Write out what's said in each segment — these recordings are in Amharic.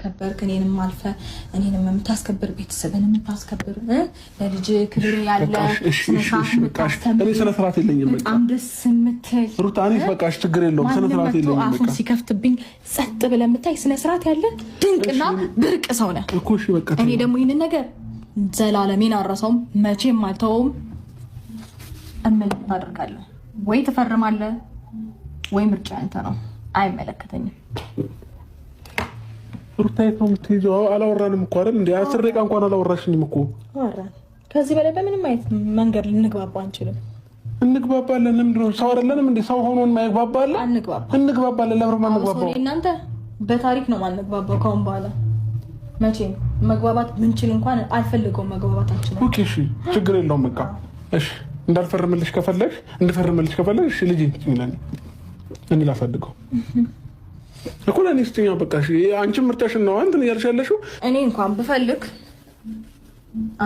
ያከበርክ እኔንም አልፈ እኔንም የምታስከብር ቤተሰብን የምታስከብር ለልጅ ክብር ያለ እኔ ስነ ስርዓት የለኝም። በጣም ደስ የምትል ሩታ እኔ በቃሽ ችግር የለውም። ስነ ስርዓት የለኝም። አፉን ሲከፍትብኝ ጸጥ ብለህ የምታይ ስነ ስርዓት ያለ ድንቅና ብርቅ ሰው ነህ እኮ። እሺ በቃ እኔ ደግሞ ይህንን ነገር ዘላለሜን አልረሳውም፣ መቼም አልተውም። እምል አደርጋለሁ። ወይ ትፈርማለህ ወይ ምርጫ አንተ ነው። አይመለከተኝም። ሩታዬ ነው የምትይዘው። አላወራንም እኮ አይደል እንዴ? 10 ደቂቃ እንኳን አላወራሽኝም እኮ። አወራን። ከዚህ በላይ በምንም አይነት መንገድ ልንግባባ አንችልም። እንግባባለን። ለምንድን ነው ሰው አይደለንም እንዴ? ሰው ሆኖን ማይግባባል? እንግባባለን። ለምን ማንግባባው? እናንተ በታሪክ ነው ማንግባባው። ካሁን በኋላ መቼም መግባባት ምንችል እንኳን አልፈልገውም መግባባታችን። ኦኬ እሺ፣ ችግር የለውም በቃ እሺ። እንዳልፈርምልሽ ከፈለግሽ እንድፈርምልሽ ከፈለግሽ ልጅ ይላል እኔ ላሳድገው እኮ ለኔ ስትኛ በቃ እሺ። አንቺ ምርጫሽን ነው አንተ ያልሻለሽው። እኔ እንኳን ብፈልግ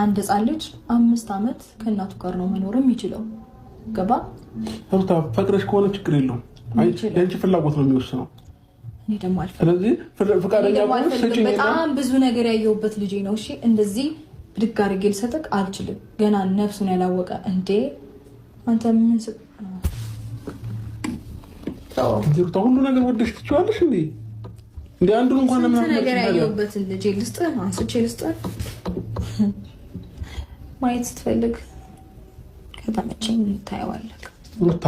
አንድ ህፃን ልጅ 5 ዓመት ከእናቱ ጋር ነው መኖር የሚችለው። ገባ ሩታ? ፈቅደሽ ከሆነ ችግር የለውም። የአንቺ ፍላጎት ነው የሚወስነው። እኔ ደግሞ አልፈልግም። ስለዚህ ፈቃደኛ ሆነሽ ስጪኝ። በጣም ብዙ ነገር ያየሁበት ልጅ ነው። እሺ እንደዚህ ብድግ አድርጌ ልሰጥቅ አልችልም። ገና ነፍሱን ያላወቀ እንዴ አንተ ምን ሩታ ሁሉ ነገር ወደሽ ትችዋለሽ እንዴ? እንዴ አንዱን እንኳን ለምን ነገር ያየሁበትን ልጅ ልስጥህ አንስቼ ልስጥህ። ማየት ስትፈልግ ከተመቸኝ ታየዋለህ። ሩታ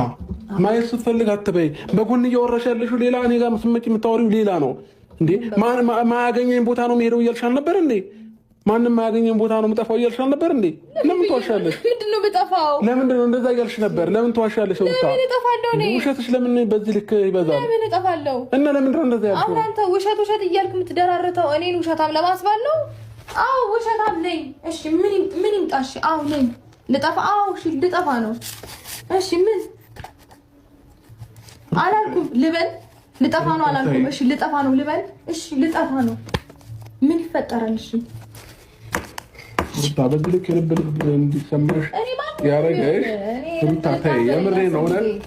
ማየት ስትፈልግ አትበይ። በጎን እያወራሽ ያለሽው ሌላ፣ እኔ ጋር መስመጭ የምታወሪው ሌላ ነው እንዴ። ማያገኘኝ ቦታ ነው የምሄደው እያልሽ አልነበር እንዴ? ማንም ማያገኘን ቦታ ነው የምጠፋው እያልሽ አልነበር እንዴ? ለምን ትዋሻለሽ? ምንድን ነው የምጠፋው? ለምንድን ነው እንደዛ እያልሽ ነበር? ለምን ትዋሻለሽ? ለምን እጠፋለሁ? እኔ ውሸትሽ ለምን በዚህ ልክ ይበዛል? ለምን እጠፋለሁ? እና ለምንድን ነው እንደዛ ያልሽው? አሁን አንተ ውሸት እያልክ የምትደራረተው እኔን ውሸታም ለማስባል ነው? አዎ ውሸታም ነኝ። እሺ ምን ይምጣ? እሺ አዎ ነኝ። ልጠፋ? አዎ እሺ ልጠፋ ነው። እሺ ምን አላልኩም ልበል? ልጠፋ ነው አላልኩም? እሺ ልጠፋ ነው ልበል? እሺ ልጠፋ ነው። ምን ይፈጠራል? እሺ ሩታ በዚህ ልክ የልብ እንዲሰማሽ ያረገሽ ሩታ ተይ፣ የምሬን ነው።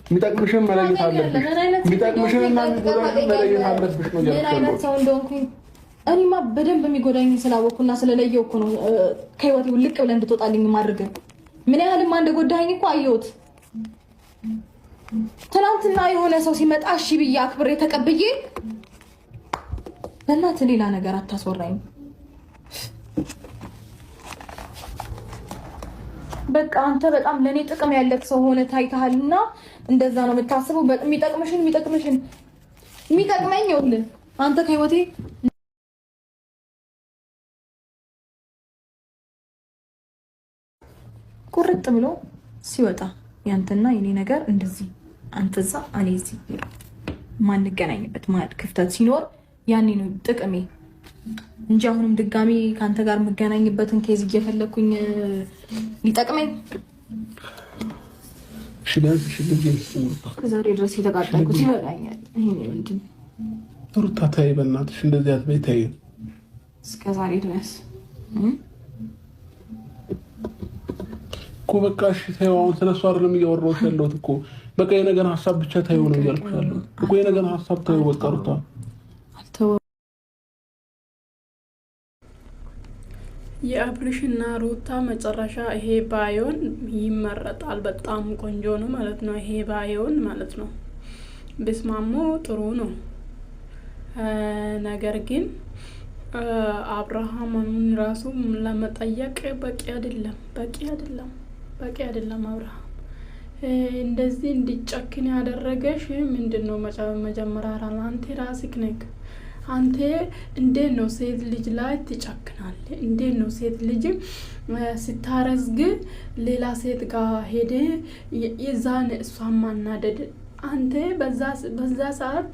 የሚጠቅምሽን መለየት አለብሽ። የሚጠቅምሽንና የሚጎዳሽን መለየት አለብሽ ነው ምን አይነት ሰው እንደሆንኩኝ እኔማ በደንብ የሚጎዳኝ ስላወቅኩና ስለለየው እኮ ነው ከህይወቴ ልቅ ብለህ እንድትወጣልኝ ማድረግ። ምን ያህልማ እንደጎዳኸኝ እኮ አየሁት። ትናንትና የሆነ ሰው ሲመጣ እሺ ብዬ አክብሬ ተቀብዬ በእናትህ ሌላ ነገር አታስወራኝ። በቃ አንተ በጣም ለኔ ጥቅም ያለክ ሰው ሆነ ታይተሃልና እንደዛ ነው የምታስበው። የሚጠቅመኝ ይኸውልህ አንተ ከህይወቴ ቁርጥ ብሎ ሲወጣ ያንተና የኔ ነገር እንደዚህ አንተዛ እኔ እዚህ ማንገናኝበት ማለት ክፍተት ሲኖር ያኔ ነው ጥቅሜ እንጂ አሁንም ድጋሚ ካንተ ጋር መገናኝበትን ኬዝ እየፈለኩኝ ሊጠቅመኝ ከዛሬ ድረስ የተቃጠልኩት ይበቃኛል። ሩታ ተይ በእናትሽ እንደዚህ አትበይ ተይ። እስከዛሬ ድረስ እኮ በቃ እሺ ተይው። አሁን ስለሱ አይደለም እያወራሁሽ ያለሁት እኮ በቃ የነገር ሀሳብ ብቻ ተይው ነው እያልኩሽ ያለሁት እኮ የነገር ሀሳብ ተይው በቃ ሩታ። የአብርሽና ሩታ መጨረሻ ይሄ ባይሆን ይመረጣል። በጣም ቆንጆ ነው ማለት ነው። ይሄ ባይሆን ማለት ነው በስማሙ ጥሩ ነው። ነገር ግን አብርሃምን ራሱ ለመጠየቅ በቂ አይደለም። አብርሃም እንደዚህ እንዲጨክን ያደረገሽ ምንድነው? መጀመሪያ አንተ ራስህ ነህ። አንተ እንዴት ነው ሴት ልጅ ላይ ትጨክናለህ? እንዴት ነው ሴት ልጅ ስታረዝግ ሌላ ሴት ጋር ሄደ የዛን እሷን ማናደድ? አንተ በዛ ሰዓት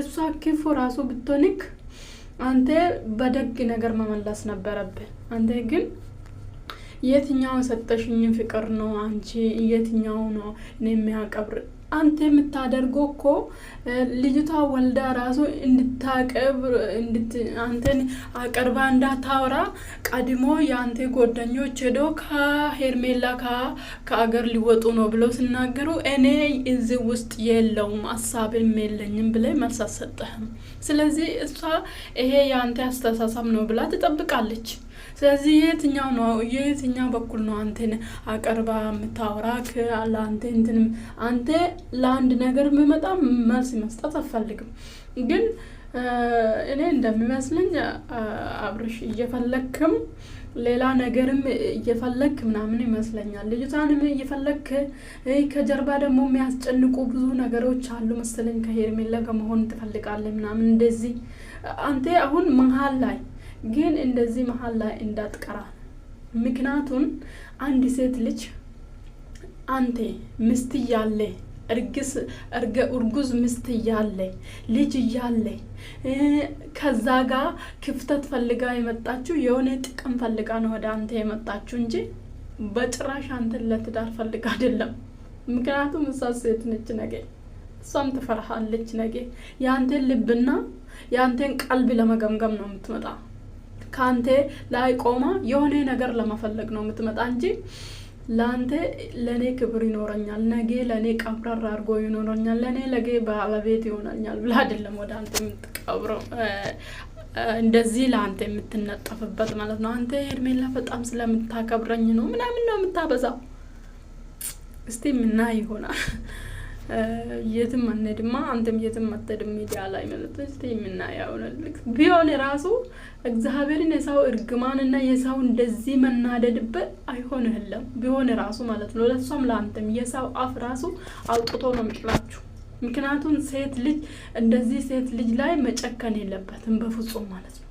እሷ ክፉ ራሱ ብትሆንክ አንተ በደግ ነገር መመለስ ነበረብህ። አንተ ግን የትኛው ሰጠሽኝ ፍቅር ነው? አንቺ የትኛው ነው እኔ የሚያቀብር አንተ የምታደርገው እኮ ልጅቷ ወልዳ ራሱ እንድታቀብር አንተን አቀርባ እንዳታወራ ቀድሞ የአንተ ጓደኞች ሄዶ ከሄርሜላ ከአገር ሊወጡ ነው ብለው ሲናገሩ እኔ እዚህ ውስጥ የለውም ሀሳብም የለኝም ብለህ መልስ አልሰጠህም። ስለዚህ እሷ ይሄ የአንተ አስተሳሰብ ነው ብላ ትጠብቃለች። ስለዚህ የትኛው በኩል ነው አንተን አቀርባ የምታወራክ? ለአንተ እንትንም አንተ ለአንድ ነገር የሚመጣ መልስ መስጠት አትፈልግም። ግን እኔ እንደሚመስለኝ አብርሽ እየፈለክም ሌላ ነገርም እየፈለክ ምናምን ይመስለኛል። ልጅቷንም እየፈለክ ከጀርባ ደግሞ የሚያስጨንቁ ብዙ ነገሮች አሉ መሰለኝ። ከሄርሜላ ጋር መሆን ትፈልጋለህ ምናምን እንደዚህ። አንተ አሁን መሀል ላይ ግን እንደዚህ መሀል ላይ እንዳትቀራ። ምክንያቱም አንድ ሴት ልጅ አንተ ምስት እያለ እርጉዝ ምስት እያለ ልጅ እያለ ከዛ ጋር ክፍተት ፈልጋ የመጣችው የሆነ ጥቅም ፈልጋ ነው ወደ አንተ የመጣችው እንጂ በጭራሽ አንተን ለትዳር ፈልጋ አይደለም። ምክንያቱም እሷ ሴት ነች፣ ነገ እሷም ትፈርሃለች። ነገ የአንተን ልብና የአንተን ቀልብ ለመገምገም ነው የምትመጣ። ካንተ ላይ ቆማ የሆነ ነገር ለመፈለግ ነው የምትመጣ እንጂ ላንተ ለኔ ክብር ይኖረኛል፣ ነገ ለኔ ቀብራራ አድርጎ ይኖረኛል፣ ለኔ ለጌ ባለቤት ይሆናኛል ብላ አይደለም ወደ አንተ የምትቀብረው እንደዚህ ለአንተ የምትነጠፍበት ማለት ነው። አንተ ሄርሜላ በጣም ስለምታከብረኝ ነው ምናምን ነው የምታበዛው። እስቲ ምና ይሆናል የትም አንሄድማ፣ አንተም የትም አትሄድም ሚዲያ ላይ ማለት ነው። እስቲ ምና ያውናል ቢሆን ራሱ እግዚአብሔርን የሰው እርግማንና የሰው እንደዚህ መናደድበት አይሆንህም ቢሆን ራሱ ማለት ነው። ለሷም ለአንተም የሰው አፍ ራሱ አውጥቶ ነው የሚጥላችሁ። ምክንያቱም ሴት ልጅ እንደዚህ ሴት ልጅ ላይ መጨከን የለበትም በፍጹም ማለት ነው።